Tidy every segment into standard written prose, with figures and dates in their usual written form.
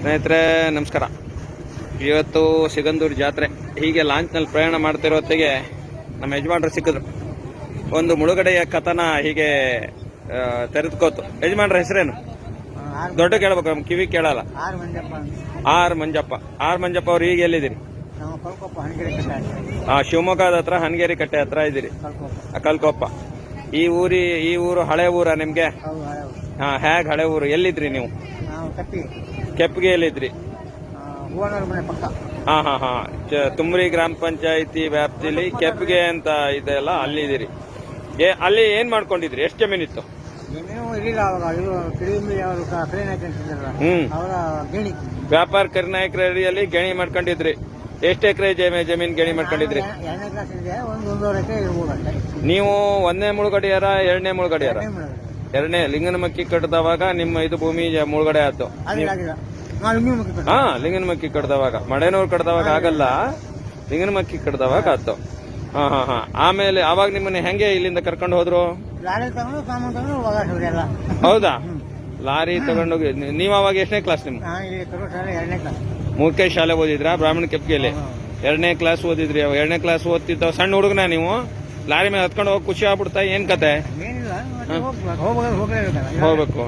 ಸ್ನೇಹಿತರೆ ನಮಸ್ಕಾರ. ಇವತ್ತು ಸಿಗಂದೂರು ಜಾತ್ರೆ ಹೀಗೆ ಲಾಂಚ್ನಲ್ಲಿ ಪ್ರಯಾಣ ಮಾಡ್ತಿರೋ ಹೊತ್ತಿಗೆ ನಮ್ಮ ಯಜಮಾನ್ರು ಸಿಕ್ಕಿದ್ರು. ಒಂದು ಮುಳುಗಡೆಯ ಕಥನ ಹೀಗೆ ತೆರೆದುಕೋತು. ಯಜಮಾನ್ರ ಹೆಸರೇನು? ದೊಡ್ಡ ಕೇಳಬೇಕು, ನಮ್ ಕಿವಿ ಕೇಳಲ್ಲ. ಆರ್ ಮಂಜಪ್ಪ ಅವ್ರು ಈಗ ಎಲ್ಲಿದ್ದೀರಿ? ಶಿವಮೊಗ್ಗದ ಹತ್ರ ಹನಗೇರಿ ಕಟ್ಟೆ ಹತ್ರ ಇದ್ದೀರಿ. ಕಲ್ಕೊಪ್ಪ. ಈ ಊರು ಹಳೆ ಊರ ನಿಮ್ಗೆ? ಹೇಗ್ ಹಳೆ ಊರು? ಎಲ್ಲಿದ್ರಿ ನೀವು? ಕೆಪ್ಪಿಗೆ ಎಲ್ಲಿದ್ರಿ? ತುಮ್ರಿ ಗ್ರಾಮ ಪಂಚಾಯಿತಿ ವ್ಯಾಪ್ತಿಲಿ ಕೆಪ್ಪಿಗೆ ಅಂತ ಇದೆಲ್ಲ ಅಲ್ಲಿದ್ದೀರಿ. ಅಲ್ಲಿ ಏನ್ ಮಾಡ್ಕೊಂಡಿದ್ರಿ? ಎಷ್ಟು ಜಮೀನಿತ್ತು? ವ್ಯಾಪಾರ ಕರಿನಾಯಕರ ಅಡಿಯಲ್ಲಿ ಗಣಿ ಮಾಡ್ಕೊಂಡಿದ್ರಿ. ಎಷ್ಟು ಎಕರೆ ಜಮೀನ್ ಗಣಿ ಮಾಡ್ಕೊಂಡಿದ್ರಿ? ನೀವು ಒಂದನೇ ಮುಳುಗಡೆಯಾರ ಎರಡನೇ ಮುಳುಗಡೆಯಾರ? ಎರಡನೇ ಲಿಂಗನಮಕ್ಕಿ ಕಟ್ಟದವಾಗ ನಿಮ್ಮ ಇದು ಭೂಮಿ ಮುಳುಗಡೆ ಆಯ್ತು. ಲಿಂಗನಮಕ್ಕಿ ಕಟ್ಟದವಾಗ, ಮಡೇನೂರು ಕಟ್ಟದವಾಗ ಆಗಲ್ಲ, ಲಿಂಗನಮಕ್ಕಿ ಕಟ್ಟದವಾಗ ಆಯ್ತು. ಆಮೇಲೆ ಅವಾಗ ನಿಮ್ಮನ್ನ ಹೆಂಗೆ ಇಲ್ಲಿಂದ ಕರ್ಕೊಂಡು ಹೋದ್ರು? ಹೌದಾ? ಲಾರಿ ತಗೊಂಡೋಗಿ. ನೀವು ಅವಾಗ ಎಷ್ಟನೇ ಕ್ಲಾಸ್? ನಿಮ್ ಮೂರ್ಖೆ ಶಾಲೆ ಓದಿದ್ರಾ? ಬ್ರಾಹ್ಮಣ ಕೆಪ್ಪಿಗೆಯಲ್ಲಿ ಎರಡನೇ ಕ್ಲಾಸ್ ಓದಿದ್ರಿ. ಅವಾಗ ಎರಡನೇ ಕ್ಲಾಸ್ ಓದ್ತಿದ್ದ ಸಣ್ಣ ಹುಡುಗನ ನೀವು? ಲಾರಿ ಮೇಲೆ ಹತ್ಕೊಂಡು ಹೋಗಿ ಖುಷಿ ಆಗ್ಬಿಡ್ತಾ? ಏನ್ ಕತೆ? ಹೋಗ್ಬೇಕು.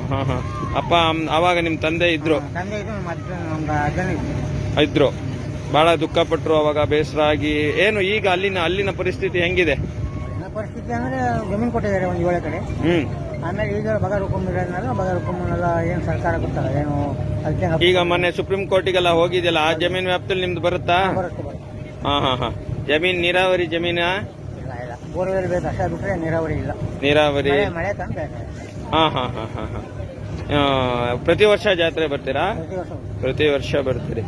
ಅಪ್ಪ ಅವಾಗ ನಿಮ್ ತಂದೆ ಇದ್ರು? ಬಹಳ ದುಃಖ ಪಟ್ರು ಅವಾಗ, ಬೇಸರ ಆಗಿ. ಏನು ಈಗ ಅಲ್ಲಿನ ಪರಿಸ್ಥಿತಿ ಹೆಂಗಿದೆ? ಪರಿಸ್ಥಿತಿ ಅಂದ್ರೆ ಜಮೀನು ಕೊಟ್ಟಿದ್ದಾರೆ ಒಂದು 7 ಕಡೆ. ಆಮೇಲೆ ಈಗ ಬಗರ್ ಹುಕುಮ್ನೆಲ್ಲ ಏನು ಸರ್ಕಾರ ಗೊತ್ತಲ್ಲ ಏನು ಅದಕ್ಕೆ. ಈಗ ಮೊನ್ನೆ ಸುಪ್ರೀಂ ಕೋರ್ಟಿಗೆಲ್ಲ ಹೋಗಿದೆಯಲ್ಲ, ಆ ಜಮೀನ್ ವ್ಯಾಪ್ತಿಯಲ್ಲಿ ನಿಮ್ದು ಬರುತ್ತಾ? ಜಮೀನ್ ನೀರಾವರಿ ಜಮೀನ? ಬೋರ್ವೆಲ್ ಬೇಕು ಅಷ್ಟೇ, ಬಿಟ್ರೆ ನೀರಾವರಿ ಇಲ್ಲ. ನೀರಾವರಿ ಮಳೆ ತಂದ್ರೆ. ಪ್ರತಿ ವರ್ಷ ಜಾತ್ರೆ ಬರ್ತೀರಾ? ಪ್ರತಿ ವರ್ಷ ಬರ್ತೀರಿ.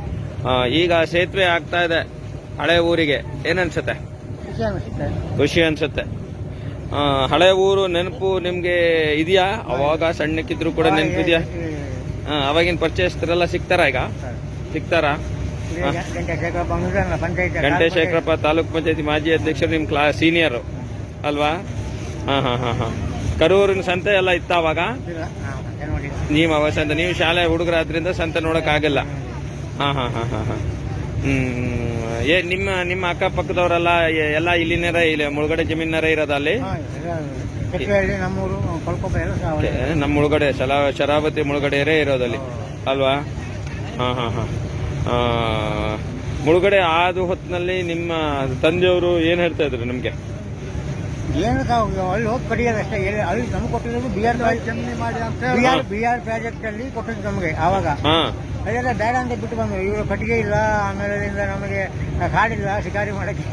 ಈಗ ಸೇತುವೆ ಆಗ್ತಾ ಇದೆ ಹಳೆ ಊರಿಗೆ, ಏನನ್ಸುತ್ತೆ? ಖುಷಿ ಅನ್ಸುತ್ತೆ. ಹಳೆ ಊರು ನೆನಪು ನಿಮ್ಗೆ ಇದೆಯಾ? ಅವಾಗ ಸಣ್ಣಕ್ಕಿದ್ರು ಕೂಡ ನೆನಪಿದ್ಯಾ? ಅವಾಗಿನ ಪರಿಚಯಸ್ಥರೆಲ್ಲ ಸಿಗ್ತಾರ? ಈಗ ಸಿಗ್ತಾರಾ? ಗಂಟೇಶೇಖರಪ್ಪ ತಾಲೂಕ್ ಪಂಚಾಯತಿ ಮಾಜಿ ಅಧ್ಯಕ್ಷರು, ನಿಮ್ ಸೀನಿಯರ್ ಅಲ್ವಾ? ಕರೂರಿನ ಸಂತೆ ಎಲ್ಲ ಇತ್ತ ಅವಾಗ? ನೀವು ಅವಾಗ ಸಂತೆ, ನೀವು ಶಾಲೆ ಹುಡುಗರಾದ್ರಿಂದ ಸಂತೆ ನೋಡಕ್ ಆಗಲ್ಲ. ನಿಮ್ಮ ಅಕ್ಕಪಕ್ಕದವರೆಲ್ಲ ಎಲ್ಲ ಇಲ್ಲಿನಾರ ಇಲ್ಲ ಮುಳುಗಡೆ ಜಮೀನಾರ ಇರೋದ? ಅಲ್ಲಿ ನಮ್ಮ ಮುಳುಗಡೆ ಶರಾವತಿ ಮುಳುಗಡೆಯರೇ ಇರೋದಲ್ಲಿ ಅಲ್ವಾ? ಮುಳುಗಡೆ ಆದ ಹೊತ್ತಿನಲ್ಲಿ ನಿಮ್ಮ ತಂದೆಯವರು ಏನ್ ಹೇಳ್ತಾ ಇದ್ರು ನಿಮ್ಗೆ? ಏನು ಅಲ್ಲಿ ಹೋಗಿ ಕಡಿಯೋದಷ್ಟೇ. ಅಲ್ಲಿ ನಮ್ಗೆ ಕೊಟ್ಟಿರೋದು BR ಪ್ರಾಜೆಕ್ಟ್ ಅಲ್ಲಿ ಕೊಟ್ಟಿದ್ದು ನಮಗೆ. ಆವಾಗ ಅದೆಲ್ಲ ಬೇಡ ಅಂತ ಬಿಟ್ಟು ಬಂದ್ರು. ಇವರು ಕಟ್ಟಿಗೆ ಇಲ್ಲ, ಆಮೇಲೆ ನಮಗೆ ಕಾಡಿಲ್ಲ ಶಿಕಾರಿ ಮಾಡಕ್ಕೆ,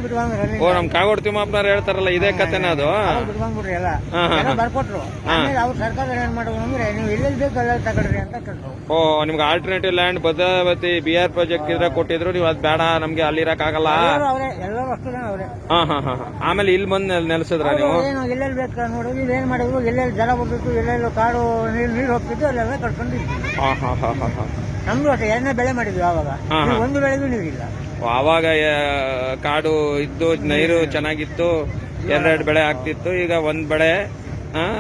ಬಿಟ್ಟು ಬಂದ್ರು. ನಮ್ ಕಾಗೋಡು ತಿಮ್ಮಪ್ಪನವ್ರು ಹೇಳ್ತಾರಲ್ಲ, ಇದೇ ಕಥೆನ ಅದು? ಬಿಟ್ಟು ಬಂದ್ಬಿಟ್ರಿ ಎಲ್ಲ ಬರ್ಕೊಟ್ರು. ಆಮೇಲೆ ಅವ್ರು ಸರ್ಕಾರ ಏನ್ ಮಾಡೋದು ಅಂದ್ರೆ, ನೀವು ಎಲ್ಲೆಲ್ಲಿ ಬೇಕು ಎಲ್ಲ ತಗೊಳ್ರಿ ಅಂತ ಕೊಟ್ರು. ನಿಮ್ಗೆ alternative land Bhadravati BR project ಇದ್ರೆ ಕೊಟ್ಟಿದ್ರು, ನೀವು ಅದ್ ಬೇಡ ನಮ್ಗೆ ಅಲ್ಲಿ ಇರಕ್ ಆಗಲ್ಲ. ಎಲ್ಲರೂ ಅಷ್ಟು ಅವರೇ. ಆಮೇಲೆ ಇಲ್ಲಿ ಬಂದು ನೆಲೆಸಿದ್ರ ನೀವು? ಎಲ್ಲೆಲ್ಲಿ ಬೇಕು ನೋಡಿದ್ರು. ಇಲ್ಲಿ ಏನ್ ಮಾಡಿದ್ರು, ಎಲ್ಲೆಲ್ಲಿ ಜಲ ಬರ್ತಿತ್ತು, ಎಲ್ಲೆಲ್ಲೂ ಕಾಡು ನೀರು ಹೋಗ್ತಿತ್ತು, ಅಲ್ಲೆಲ್ಲ ಕಟ್ಕೊಂಡಿದ್ವಿ. ನಮ್ದು ಅಷ್ಟೇ ಎರಡನೇ ಬೆಳೆ ಮಾಡಿದ್ವಿ ಆವಾಗ. ಒಂದು ಬೆಳೆಗೂ ನೀರಿಲ್ಲ. ಆವಾಗ ಕಾಡು ಇದ್ದು ನೀರು ಚೆನ್ನಾಗಿತ್ತು, ಎರಡೆರಡು ಬೆಳೆ ಆಗ್ತಿತ್ತು. ಈಗ ಒಂದ್ ಬೆಳೆ,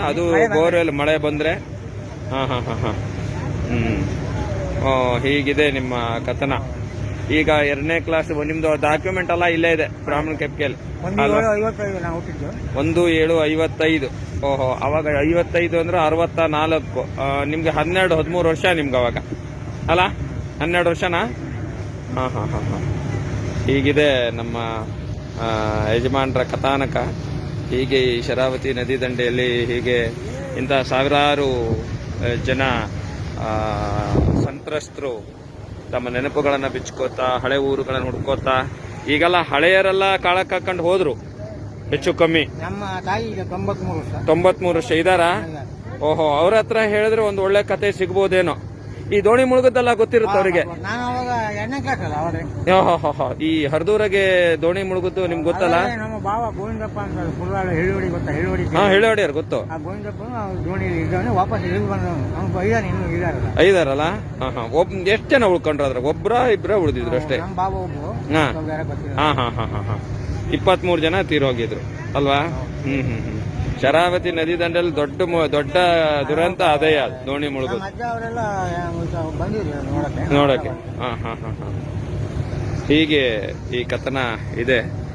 ಅದು ಬೋರ್ವೆಲ್ ಮಳೆ ಬಂದ್ರೆ. ಹೀಗಿದೆ ನಿಮ್ಮ ಕಥನ. ಈಗ 2ನೇ ಕ್ಲಾಸ್ ನಿಮ್ದು ಡಾಕ್ಯುಮೆಂಟ್ ಎಲ್ಲ ಇಲ್ಲೇ ಇದೆ ಬ್ರಾಹ್ಮಣ ಕೆಪ್ಪಿಗೆಯಲ್ಲಿ. 1755. ಓಹೋ, ಅವಾಗ 55 ಅಂದ್ರೆ 64. ನಿಮ್ಗೆ 12-13 ವರ್ಷ ನಿಮ್ಗೆ ಅವಾಗ ಅಲ್ಲ? 12 ವರ್ಷನಾ? ಹೀಗಿದೆ ನಮ್ಮ ಯಜಮಾನ್ರ ಕಥಾನಕ. ಹೀಗೆ ಈ ಶರಾವತಿ ನದಿ ದಂಡೆಯಲ್ಲಿ ಹೀಗೆ ಇಂತಹ ಸಾವಿರಾರು ಜನ ಸಂತ್ರಸ್ತರು ತಮ್ಮ ನೆನಪುಗಳನ್ನ ಬಿಚ್ಕೋತಾ, ಹಳೆ ಊರುಗಳನ್ನ ಹುಡ್ಕೋತಾ, ಈಗೆಲ್ಲ ಹಳೆಯರೆಲ್ಲ ಕಾಳಕ್ಕೆ ಹಾಕೊಂಡು ಹೋದ್ರು ಹೆಚ್ಚು ಕಮ್ಮಿ. ನಮ್ಮ ತಾಯಿ 93 ವರ್ಷ ಇದಾರ? ಓಹೋ, ಅವ್ರ ಹತ್ರ ಹೇಳಿದ್ರೆ ಒಂದು ಒಳ್ಳೆ ಕತೆ ಸಿಗ್ಬೋದೇನೋ. ಈ ದೋಣಿ ಮುಳುಗದ್ದೆಲ್ಲ ಗೊತ್ತಿರುತ್ತೆ ಅವರಿಗೆ? ಈ ಹರ್ದೂರಾಗೆ ದೋಣಿ ಮುಳುಗುದ್ದು ನಿಮ್ಗೆ ಗೊತ್ತಲ್ಲ? ನಮ್ಮ ಬಾವ ಗೋವಿಂದಪ್ಪ ಅಂತ ಹೇಳಿವಡಿ ಗೊತ್ತಾ? ಹೇಳಿವಡಿಯರ್ ಗೊತ್ತು. ಐದಾರಲ್ಲ? ಎಷ್ಟು ಜನ ಉಳ್ಕೊಂಡ್ರು ಅದ್ರ? ಒಬ್ರ ಇಬ್ರ ಉಳಿದಿದ್ರು ಅಷ್ಟೇ? 23 ಜನ ತೀರೋಗಿದ್ರು ಅಲ್ವಾ? ಶರಾವತಿ ನದಿ ದಂಡೆಯಲ್ಲಿ ದೊಡ್ಡ ದುರಂತ ಅದೇ ಅದು ದೋಣಿ ಮುಳುಗೋದು ನಮ್ಮ ಅಜ್ಜ ಅವರೆಲ್ಲ ಬಂದಿದ್ರು ನೋಡಕ್ಕೆ. ನೋಡಕ್ಕೆ. ಹಾ ಹಾ ಹಾ ಹಾ. ಹೀಗೆ ಈ ಕಥನ ಇದೆ.